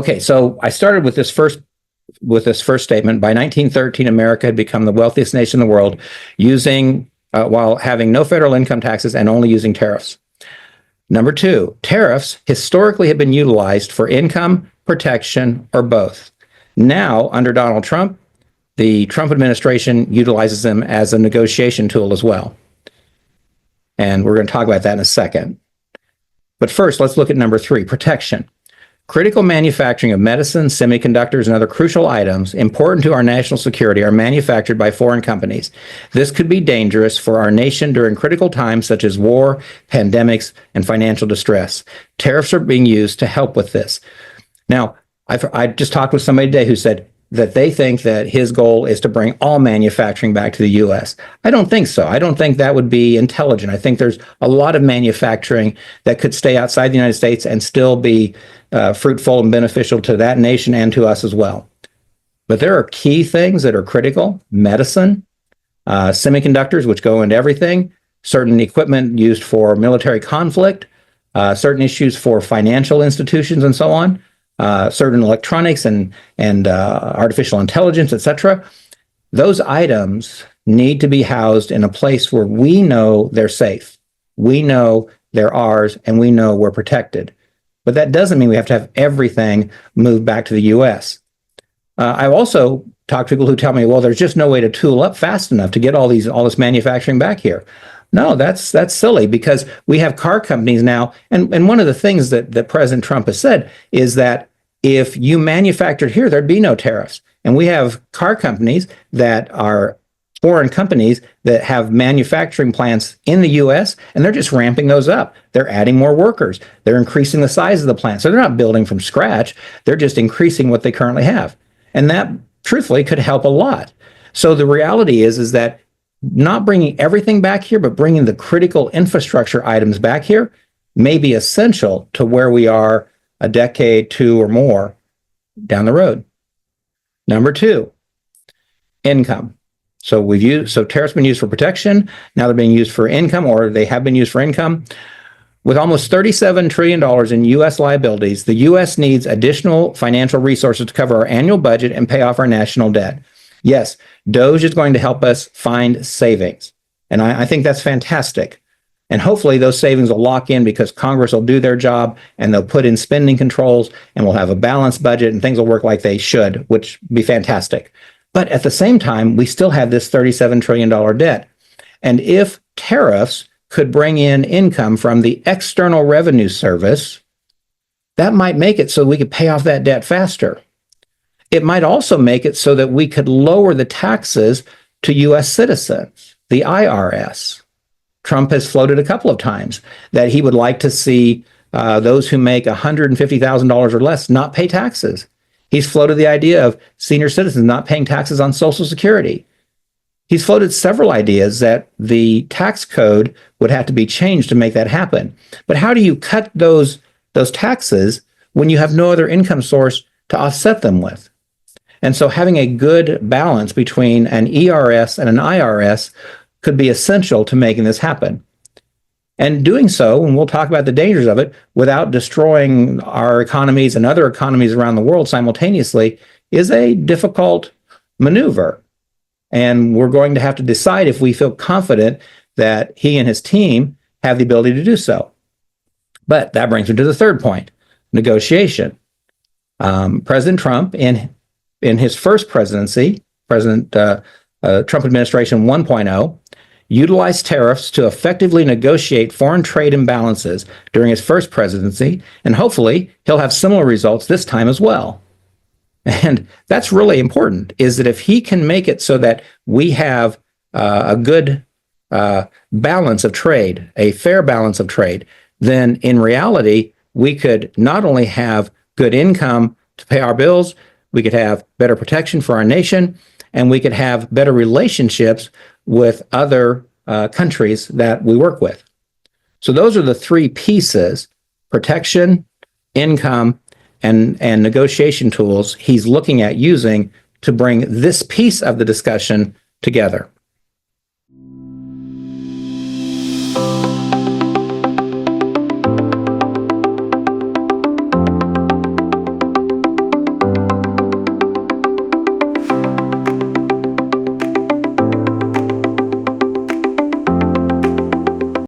Okay, so I started with this first statement. By 1913, America had become the wealthiest nation in the world, using while having no federal income taxes and only using tariffs. Number two, tariffs historically have been utilized for income, protection, or both. Now, under Donald Trump, the Trump administration utilizes them as a negotiation tool as well. And we're going to talk about that in a second. But first, let's look at number three, protection. Critical manufacturing of medicine, semiconductors, and other crucial items important to our national security are manufactured by foreign companies. This could be dangerous for our nation during critical times such as war, pandemics, and financial distress. Tariffs are being used to help with this. Now, I just talked with somebody today who said that they think that his goal is to bring all manufacturing back to the U.S. I don't think so. I don't think that would be intelligent. I think there's a lot of manufacturing that could stay outside the United States and still be fruitful and beneficial to that nation and to us as well. But there are key things that are critical: medicine, semiconductors, which go into everything, certain equipment used for military conflict, certain issues for financial institutions and so on, certain electronics and artificial intelligence, etc. Those items need to be housed in a place where we know they're safe, we know they're ours, and we know we're protected. But that doesn't mean we have to have everything moved back to the U.S. I've also talked to people who tell me, well, there's just no way to tool up fast enough to get all this manufacturing back here. No, that's silly, because we have car companies now. And one of the things that President Trump has said is that if you manufactured here, there'd be no tariffs. And we have car companies that are foreign companies that have manufacturing plants in the U.S., and they're just ramping those up. They're adding more workers. They're increasing the size of the plant. So they're not building from scratch. They're just increasing what they currently have. And that, truthfully, could help a lot. So the reality is that not bringing everything back here, but bringing the critical infrastructure items back here may be essential to where we are a decade, two, or more down the road. Number two, income. So tariffs have been used for protection. Now they're being used for income, or they have been used for income. With almost $37 trillion in U.S. liabilities, the U.S. needs additional financial resources to cover our annual budget and pay off our national debt. Yes, DOGE is going to help us find savings. And I think that's fantastic. And hopefully those savings will lock in, because Congress will do their job and they'll put in spending controls, and we'll have a balanced budget and things will work like they should, which would be fantastic. But at the same time, we still have this $37 trillion debt. And if tariffs could bring in income from the External Revenue Service, that might make it so we could pay off that debt faster. It might also make it so that we could lower the taxes to U.S. citizens, the IRS. Trump has floated a couple of times that he would like to see those who make $150,000 or less not pay taxes. He's floated the idea of senior citizens not paying taxes on Social Security. He's floated several ideas that the tax code would have to be changed to make that happen. But how do you cut those taxes when you have no other income source to offset them with? And so having a good balance between an ERS and an IRS could be essential to making this happen. And doing so, and we'll talk about the dangers of it, without destroying our economies and other economies around the world simultaneously, is a difficult maneuver. And we're going to have to decide if we feel confident that he and his team have the ability to do so. But that brings me to the third point, negotiation. President Trump, in his first presidency, Trump administration 1.0, utilized tariffs to effectively negotiate foreign trade imbalances during his first presidency, and hopefully he'll have similar results this time as well. And that's really important, is that if he can make it so that we have a good balance of trade, a fair balance of trade, then in reality, we could not only have good income to pay our bills, we could have better protection for our nation, and we could have better relationships with other countries that we work with. So those are the three pieces: protection, income, and negotiation tools he's looking at using to bring this piece of the discussion together.